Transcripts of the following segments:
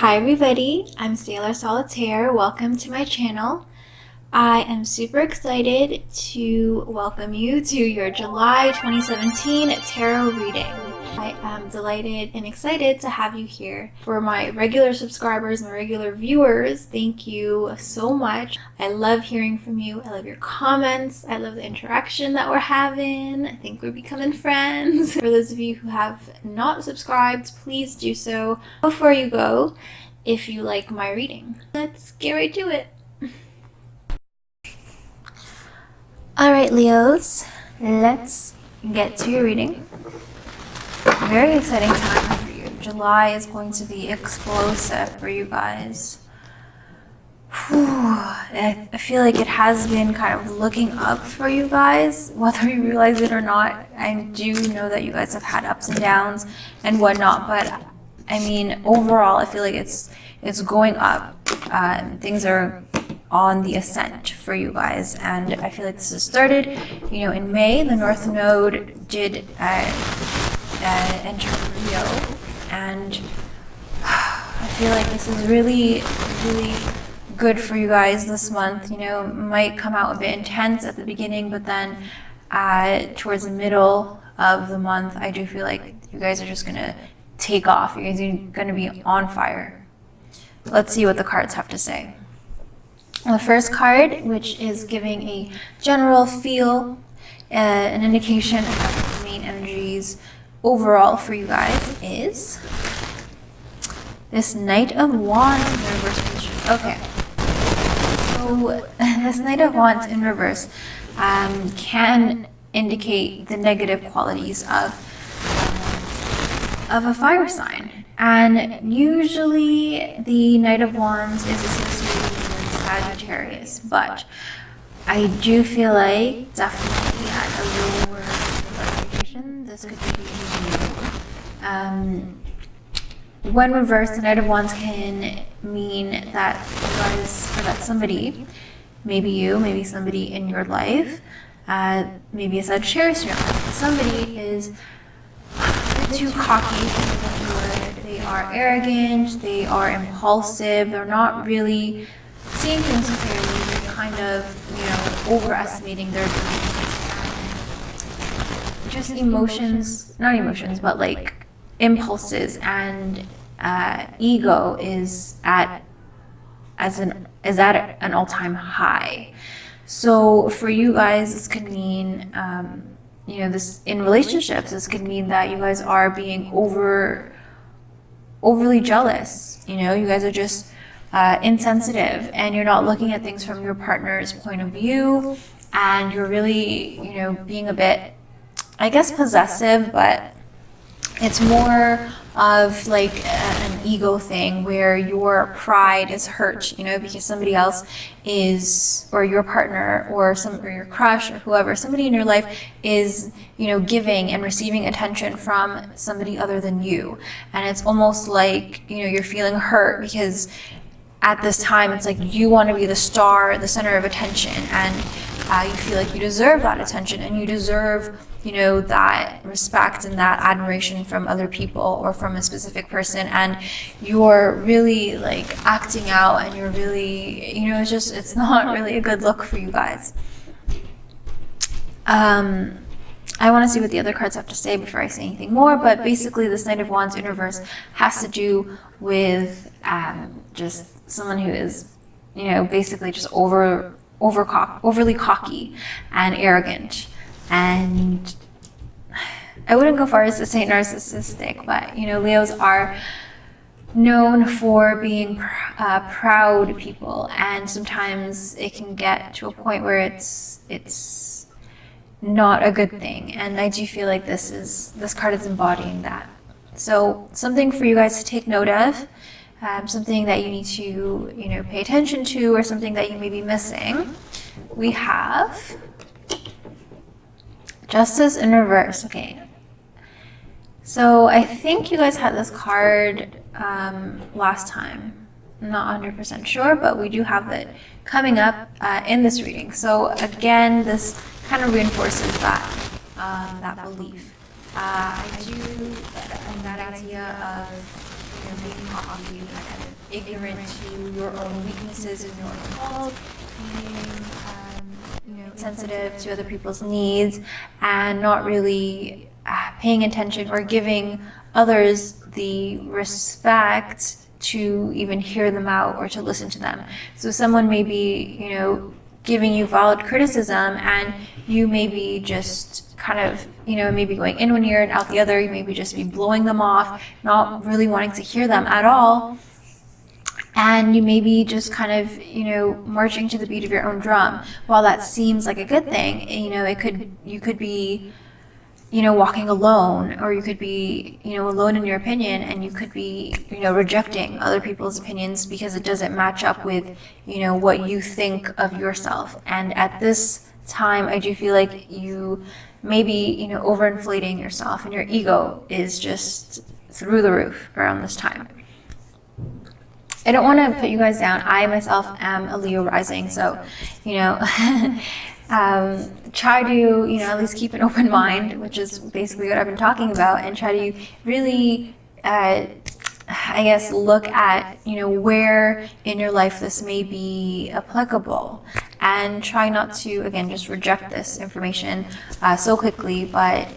Hi everybody, I'm Sailor Solitaire. Welcome to my channel. I am super excited to welcome you to your July 2017 tarot reading. I am delighted and excited to have you here. For my regular subscribers, my regular viewers, thank you so much. I love hearing from you. I love your comments. I love the interaction that we're having. I think we're becoming friends. For those of you who have not subscribed, please do so. Before you go, if you like my reading, let's get right to it. Alright, Leos, let's get to your reading. Very exciting time for you. July is going to be explosive for you guys. I feel like it has been kind of looking up for you guys, whether you realize it or not. I do know that you guys have had ups and downs and whatnot, but I mean, overall, I feel like it's going up. Things are on the ascent for you guys, and I feel like this has started, in May. The North Node did enter Leo, and I feel like this is really, really good for you guys this month. Might come out a bit intense at the beginning, but then towards the middle of the month, I do feel like you guys are just gonna take off. You guys are gonna be on fire. Let's see what the cards have to say. The first card, which is giving a general feel, an indication of the main energies overall for you guys, is this Knight of Wands in the reverse position. Okay, so this Knight of Wands in reverse can indicate the negative qualities of a fire sign, and usually the Knight of Wands is associated with Sagittarius, but I do feel like definitely at a lower vibration this could be when reversed, the Knight of Wands can mean that you guys, or that somebody, maybe you, maybe somebody in your life, maybe a Sagittarius in your life, somebody is too cocky, they are arrogant, they are impulsive, they're not really seeing things clearly, they're kind of, overestimating their abilities. Just emotions, not emotions, but like impulses and ego is at an all-time high. So for you guys, this could mean this in relationships, this could mean that you guys are being overly jealous. You guys are just insensitive, and you're not looking at things from your partner's point of view, and you're really, being a bit, I guess, possessive, but it's more of like an ego thing where your pride is hurt, because somebody else is, or your partner, or your crush, or whoever, somebody in your life is, giving and receiving attention from somebody other than you. And it's almost like, you're feeling hurt because at this time it's like you want to be the star, the center of attention, and you feel like you deserve that attention, and you deserve that respect and that admiration from other people or from a specific person, and you're really like acting out, and you're really, it's not really a good look for you guys. I want to see what the other cards have to say before I say anything more, but basically this Knight of Wands in reverse has to do with just someone who is, basically just overly cocky and arrogant. And I wouldn't go far as to say narcissistic, but Leos are known for being proud people, and sometimes it can get to a point where it's not a good thing. And I do feel like this card is embodying that. So something for you guys to take note of, something that you need to pay attention to, or something that you may be missing. We have Justice in reverse. Okay, so I think you guys had this card last time. I'm not 100% sure, but we do have it coming up in this reading. So again, this kind of reinforces that belief. I do, that idea of being taught on you, kind of ignorant to your own weaknesses and your own faults, being sensitive to other people's needs, and not really paying attention or giving others the respect to even hear them out or to listen to them. So someone may be, giving you valid criticism, and you may be just kind of, maybe going in one ear and out the other. You maybe just be blowing them off, not really wanting to hear them at all. And you may be just kind of, marching to the beat of your own drum. While that seems like a good thing, you could be, walking alone, or you could be, alone in your opinion, and you could be, rejecting other people's opinions because it doesn't match up with, what you think of yourself. And at this time, I do feel like you may be, overinflating yourself, and your ego is just through the roof around this time. I don't want to put you guys down. I myself am a Leo rising, so, try to, at least keep an open mind, which is basically what I've been talking about, and try to really, look at, where in your life this may be applicable, and try not to, again, just reject this information so quickly, but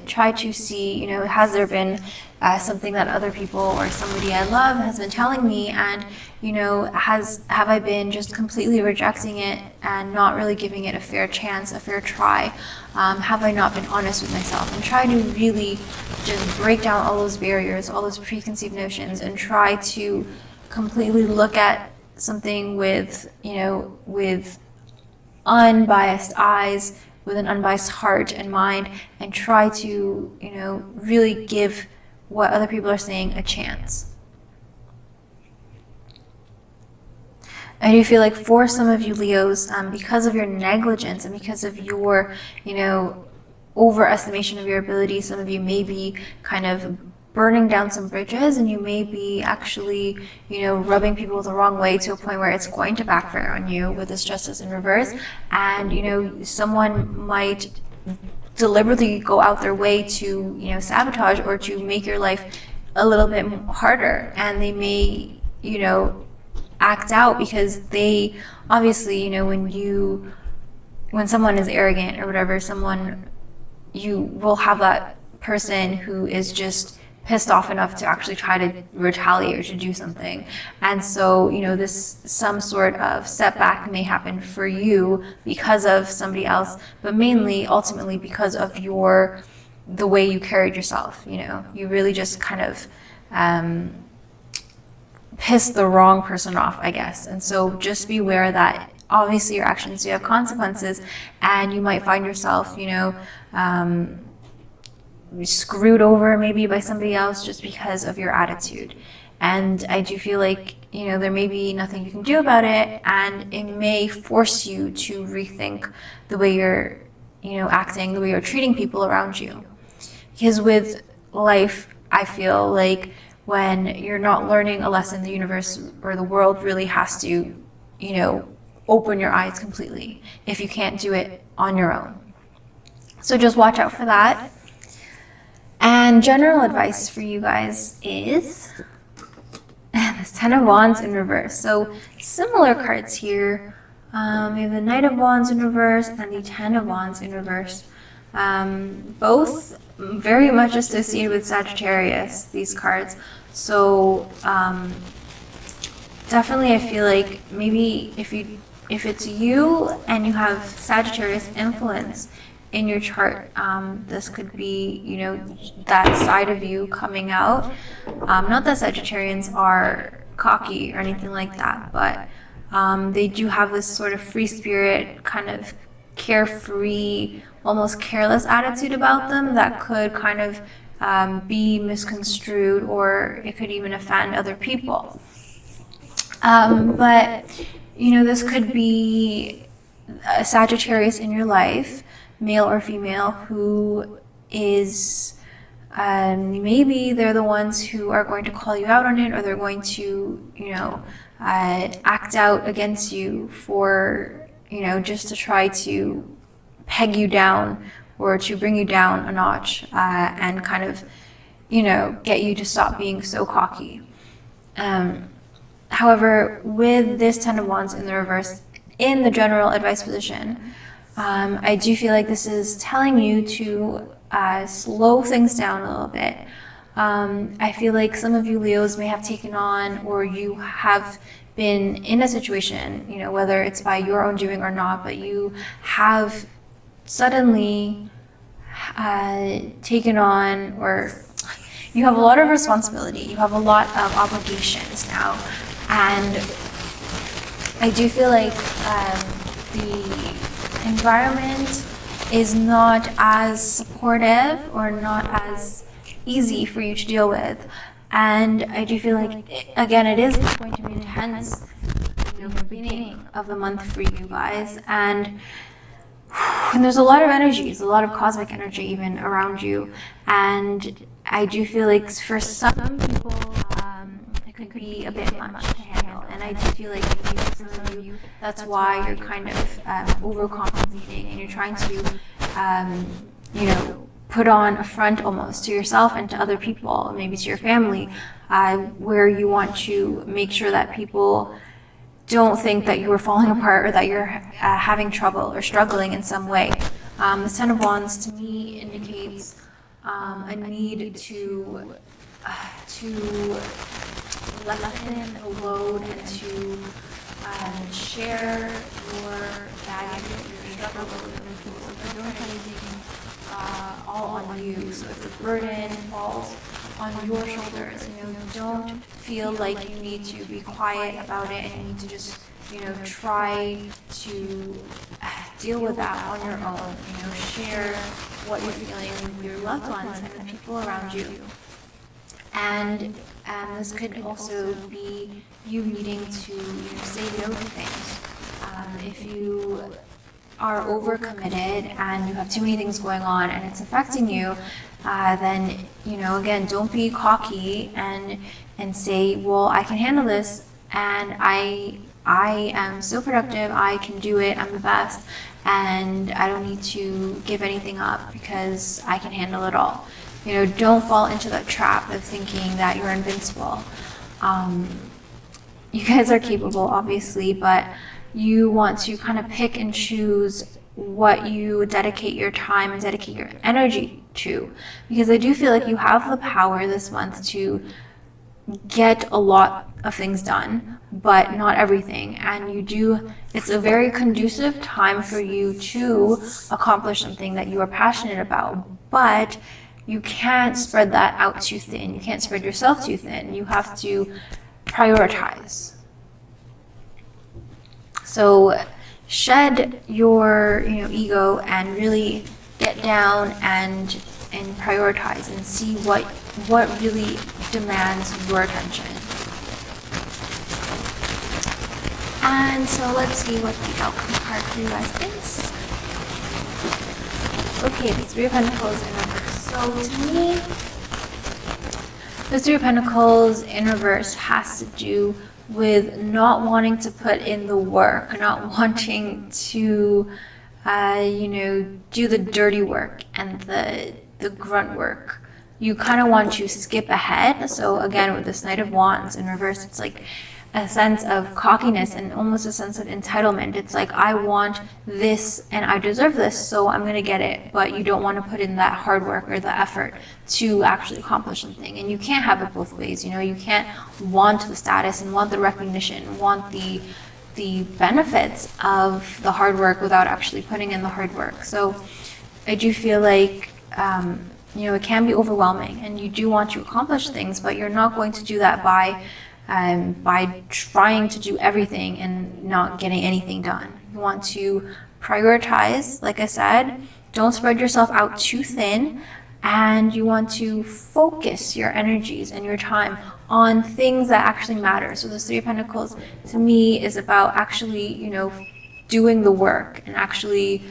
try to see, has there been something that other people or somebody I love has been telling me, and have I been just completely rejecting it and not really giving it a fair chance, a fair try? Have I not been honest with myself? And try to really just break down all those barriers, all those preconceived notions, and try to completely look at something with, with unbiased eyes, with an unbiased heart and mind, and try to, really give what other people are saying a chance. I do feel like for some of you Leos, because of your negligence and because of your, overestimation of your abilities, some of you may be kind of burning down some bridges, and you may be actually, rubbing people the wrong way to a point where it's going to backfire on you with this justice in reverse. And, someone might deliberately go out their way to, sabotage or to make your life a little bit harder. And they may, act out because they obviously, when someone is arrogant or whatever, you will have that person who is just pissed off enough to actually try to retaliate or to do something. And so, some sort of setback may happen for you because of somebody else, but mainly, ultimately, because of the way you carried yourself. You really just kind of pissed the wrong person off, I guess. And so just be aware that obviously your actions do have consequences, and you might find yourself, screwed over maybe by somebody else just because of your attitude. And I do feel like, there may be nothing you can do about it, and it may force you to rethink the way you're, acting, the way you're treating people around you. Because with life, I feel like when you're not learning a lesson, the universe or the world really has to, open your eyes completely if you can't do it on your own. So just watch out for that. And general advice for you guys is the Ten of Wands in reverse. So similar cards here. We have the Knight of Wands in reverse and the Ten of Wands in reverse. Both very much associated with Sagittarius, these cards. So definitely I feel like maybe if it's you and you have Sagittarius influence in your chart, this could be, that side of you coming out. Not that Sagittarians are cocky or anything like that, but they do have this sort of free spirit, kind of carefree, almost careless attitude about them that could kind of be misconstrued, or it could even offend other people. But, this could be a Sagittarius in your life, male or female, who is, maybe they're the ones who are going to call you out on it, or they're going to, act out against you for, just to try to peg you down or to bring you down a notch, and kind of get you to stop being so cocky. However, with this Ten of Wands in the reverse, in the general advice position, I do feel like this is telling you to slow things down a little bit. I feel like some of you Leos may have taken on, or you have been in a situation, whether it's by your own doing or not, but you have suddenly taken on, or you have a lot of responsibility, you have a lot of obligations now, and I do feel like the environment is not as supportive or not as easy for you to deal with. And I do feel like, again, it is going to be intense in the beginning of the month for you guys. And there's a lot of energies, a lot of cosmic energy even around you. And I do feel like for some people, it could be a bit much to handle. And I do feel like maybe for some of you, that's why you're kind of overcompensating, and you're trying to, put on a front almost to yourself and to other people, maybe to your family, where you want to make sure that people don't think that you are falling apart or that you're having trouble or struggling in some way. The Ten of Wands to me indicates a need to lessen the load and to share your baggage, your struggles with other people. So don't try to take all on you. So if the burden falls on your shoulders, don't feel like you need to be quiet about it and you need to just, try to deal with that on your own. Share what you're feeling with your loved ones and the people around you. And this could also be you needing to say no to things. If you are overcommitted and you have too many things going on and it's affecting you, then again, don't be cocky and say, well, I can handle this, and I am so productive, I can do it, I'm the best, and I don't need to give anything up because I can handle it all. Don't fall into that trap of thinking that you're invincible. You guys are capable, obviously, but you want to kind of pick and choose what you dedicate your time and dedicate your energy to, because I do feel like you have the power this month to get a lot of things done, but not everything. And it's a very conducive time for you to accomplish something that you are passionate about, but you can't spread that out too thin. You can't spread yourself too thin. You have to prioritize. So shed your ego and really get down and prioritize and see what really demands your attention. And so let's see what the outcome card for you guys is. Okay, the Three of Pentacles in reverse. So to me, the Three of Pentacles in reverse has to do with not wanting to put in the work, not wanting to, do the dirty work and the grunt work. You kind of want to skip ahead. So again, with this Knight of Wands in reverse, it's like a sense of cockiness and almost a sense of entitlement. It's like, I want this and I deserve this, so I'm going to get it. But you don't want to put in that hard work or the effort to actually accomplish something. And you can't have it both ways. You can't want the status and want the recognition, want the benefits of the hard work without actually putting in the hard work. So I do feel like, it can be overwhelming, and you do want to accomplish things, but you're not going to do that by trying to do everything and not getting anything done. You want to prioritize, like I said, don't spread yourself out too thin, and you want to focus your energies and your time on things that actually matter. So the Three of Pentacles to me is about actually, doing the work and actually,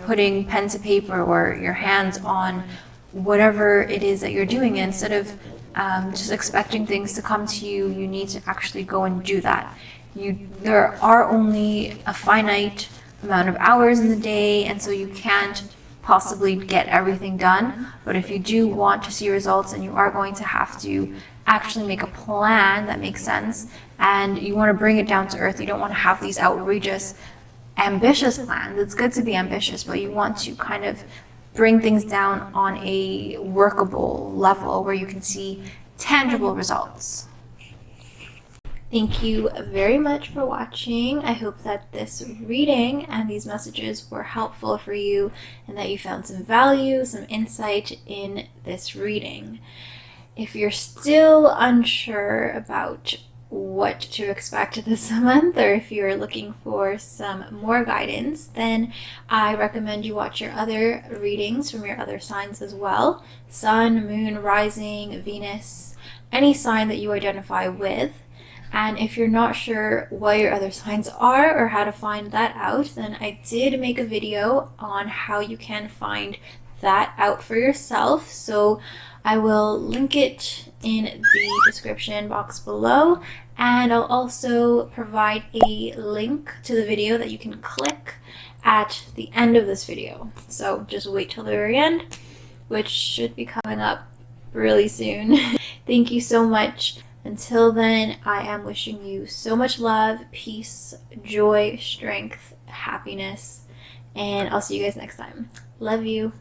putting pen to paper or your hands on whatever it is that you're doing. Instead of just expecting things to come to you, you need to actually go and do that. There are only a finite amount of hours in the day, and so you can't possibly get everything done. But if you do want to see results, and you are going to have to actually make a plan that makes sense, and you want to bring it down to earth, you don't want to have these outrageous, ambitious plans. It's good to be ambitious, but you want to kind of bring things down on a workable level where you can see tangible results. Thank you very much for watching. I hope that this reading and these messages were helpful for you and that you found some value, some insight in this reading. If you're still unsure about what to expect this month, or if you're looking for some more guidance, then I recommend you watch your other readings from your other signs as well. Sun, Moon, Rising, Venus, any sign that you identify with. And if you're not sure what your other signs are or how to find that out, then I did make a video on how you can find that out for yourself. So I will link it in the description box below, and I'll also provide a link to the video that you can click at the end of this video. So just wait till the very end, which should be coming up really soon. Thank you so much. Until then, I am wishing you so much love, peace, joy, strength, happiness, and I'll see you guys next time. Love you.